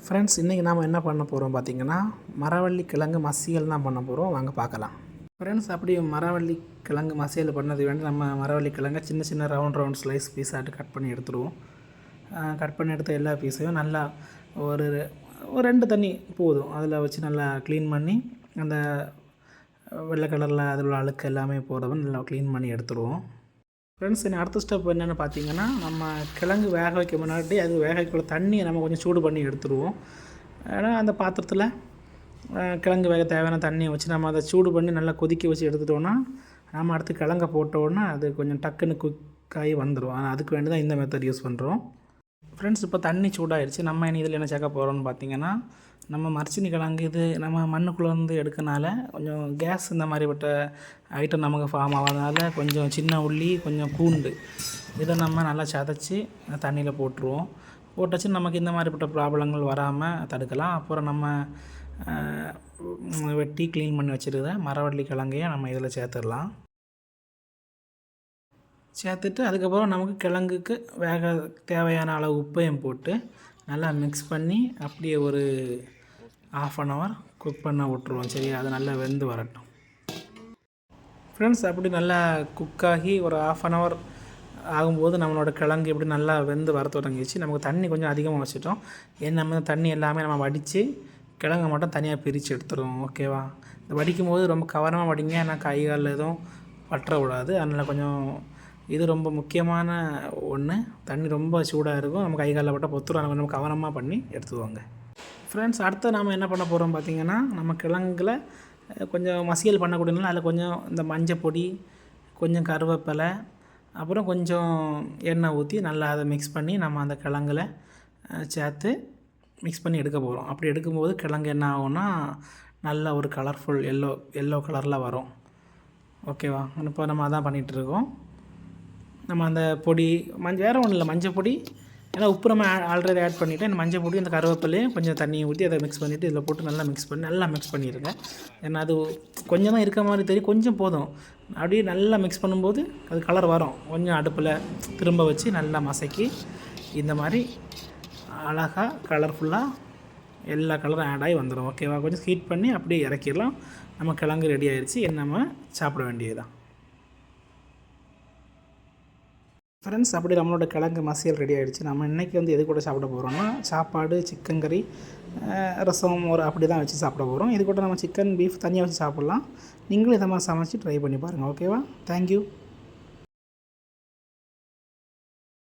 Friends, இன்றைக்கி நாம் என்ன பண்ண போகிறோம் பார்த்திங்கன்னா, மரவள்ளி கிழங்கு மசியல் தான் பண்ண போகிறோம். வாங்க பார்க்கலாம். ஃப்ரெண்ட்ஸ், அப்படி மரவள்ளி கிழங்கு மசியல் பண்ணது வேண்டி நம்ம மரவள்ளி கிழங்கை சின்ன சின்ன ரவுண்ட் ஸ்லைஸ் பீஸாட்டு கட் பண்ணி எடுத்துருவோம். கட் பண்ணி எடுத்த எல்லா பீஸையும் நல்லா ஒரு ஒரு 2 தண்ணி போதும், அதில் வச்சு நல்லா க்ளீன் பண்ணி அந்த வெள்ளை கலரில் அதில் உள்ள அழுக்கு எல்லாமே போகிறவன் நல்லா க்ளீன் பண்ணி எடுத்துருவோம். ஃப்ரெண்ட்ஸ், இனி அடுத்த ஸ்டெப் என்னென்னு பார்த்தீங்கன்னா, நம்ம கிழங்கு வேக வைக்க முன்னாடி அது வேக வைக்கிற தண்ணியை நம்ம கொஞ்சம் சூடு பண்ணி எடுத்துருவோம். ஏன்னா அந்த பாத்திரத்தில் கிழங்கு வேக தேவையான தண்ணியை வச்சு நம்ம அதை சூடு பண்ணி நல்லா கொதிக்க வச்சு எடுத்துட்டோன்னா, நம்ம அடுத்து கிழங்க போட்டோன்னா அது கொஞ்சம் டக்குன்னு குக்காகி வந்துடும். ஆனால் அதுக்கு வேண்டி தான் இந்த மெத்தட் யூஸ் பண்ணுறோம். ஃப்ரெண்ட்ஸ், இப்போ தண்ணி சூடாகிடுச்சு. நம்ம இனி இதில் என்ன சேர்க்க போகிறோம்னு பார்த்தீங்கன்னா, நம்ம மரச்சினி கிழங்கு இது நம்ம மண்ணுக்குள்ளேருந்து எடுக்கனால கொஞ்சம் கேஸ் இந்த மாதிரிப்பட்ட ஐட்டம் நமக்கு ஃபார்ம் ஆகாதனால கொஞ்சம் சின்ன உள்ளி, கொஞ்சம் பூண்டு இதை நம்ம நல்லா சதைச்சி தண்ணியில் போட்டுருவோம். போட்டாச்சு நமக்கு இந்த மாதிரிப்பட்ட ப்ராப்ளங்கள் வராமல் தடுக்கலாம். அப்புறம் நம்ம வெட்டி க்ளீன் பண்ணி வச்சுருக்க மரவள்ளி கிழங்கையும் நம்ம இதில் சேர்த்துடலாம். சேர்த்துட்டு அதுக்கப்புறம் நமக்கு கிழங்குக்கு வேக தேவையான அளவு உப்பையும் போட்டு நல்லா மிக்ஸ் பண்ணி அப்படியே ஒரு 1/2 அன் ஹவர் குக் பண்ண விட்ருவோம். சரி, அது நல்லா வெந்து வரட்டும். ஃப்ரெண்ட்ஸ், அப்படி நல்லா குக்காகி ஒரு 1/2 அன் ஹவர் ஆகும்போது நம்மளோட கிழங்கு இப்படி நல்லா வெந்து வர தொடங்கிடுச்சு. நமக்கு தண்ணி கொஞ்சம் அதிகமாக வச்சுட்டோம். ஏன்னா நம்ம தண்ணி எல்லாமே நம்ம வடித்து கிழங்கை மட்டும் தனியாக பிரித்து எடுத்துருவோம். ஓகேவா? இந்த வடிக்கும் போது ரொம்ப கவனமாக வடிங்க, ஏன்னா கை காலில் எதுவும் பற்ற விடாது. அதனால் கொஞ்சம் இது ரொம்ப முக்கியமான ஒன்று. தண்ணி ரொம்ப சூடாக இருக்கும், நம்ம கை காலில் பட்டால் பொத்துரும். அதை கொஞ்சம் கவனமாக பண்ணி எடுத்துவாங்க. ஃப்ரெண்ட்ஸ், அடுத்து நம்ம என்ன பண்ண போகிறோம் பார்த்திங்கன்னா, நம்ம கிழங்குல கொஞ்சம் மசியல் பண்ணக்கூடியனால அதில் கொஞ்சம் இந்த மஞ்சள் பொடி, கொஞ்சம் கருவேப்பிலை, அப்புறம் கொஞ்சம் எண்ணெய் ஊற்றி நல்லா அதை மிக்ஸ் பண்ணி நம்ம அந்த கிழங்குல சேர்த்து மிக்ஸ் பண்ணி எடுக்க போகிறோம். அப்படி எடுக்கும்போது கிழங்கு என்ன ஆகும்னா நல்ல ஒரு கலர்ஃபுல் எல்லோ கலரில் வரும். ஓகேவா? இப்போ நம்ம அதான் பண்ணிகிட்ருக்கோம். நம்ம அந்த பொடி வேறு ஒன்றும் இல்லை, மஞ்சள் பொடி, ஏன்னா உப்பு நம்ம ஆல்ரெடி ஆட் பண்ணிவிட்டு அந்த மஞ்சள் பொடி அந்த கருவேப்பிலையும் கொஞ்சம் தண்ணியை ஊற்றி அதை மிக்ஸ் பண்ணிவிட்டு இதில் போட்டு நல்லா மிக்ஸ் பண்ணிடுங்க. ஏன்னா அது கொஞ்சம் தான் இருக்க மாதிரி தெரியும், கொஞ்சம் போதும். அப்படியே நல்லா மிக்ஸ் பண்ணும்போது அது கலர் வரும். கொஞ்சம் அடுப்பில் திரும்ப வச்சு நல்லா மசக்கி இந்த மாதிரி அழகாக கலர்ஃபுல்லாக எல்லா கலரும் ஆட் ஆகி வந்துடும். ஓகேவா? கொஞ்சம் ஹீட் பண்ணி அப்படியே இறக்கிடலாம். நம்ம கிழங்கு ரெடி ஆகிடுச்சு. நம்ம சாப்பிட வேண்டியதுதான். ஃப்ரெண்ட்ஸ், அப்படி நம்மளோட கிழங்கு மசியல் ரெடி ஆகிடுச்சு. நம்ம இன்றைக்கி எது கூட சாப்பிட போகிறோம்னா, சாப்பாடு, சிக்கன் கறி, ரசம், ஒரு அப்படி தான் வச்சு சாப்பிட போகிறோம். இது கூட நம்ம சிக்கன், பீஃப் தனியாக வச்சு சாப்பிட்லாம். நீங்களும் இதை மாதிரி சமைச்சு ட்ரை பண்ணி பாருங்கள். ஓகேவா? தேங்க்யூ.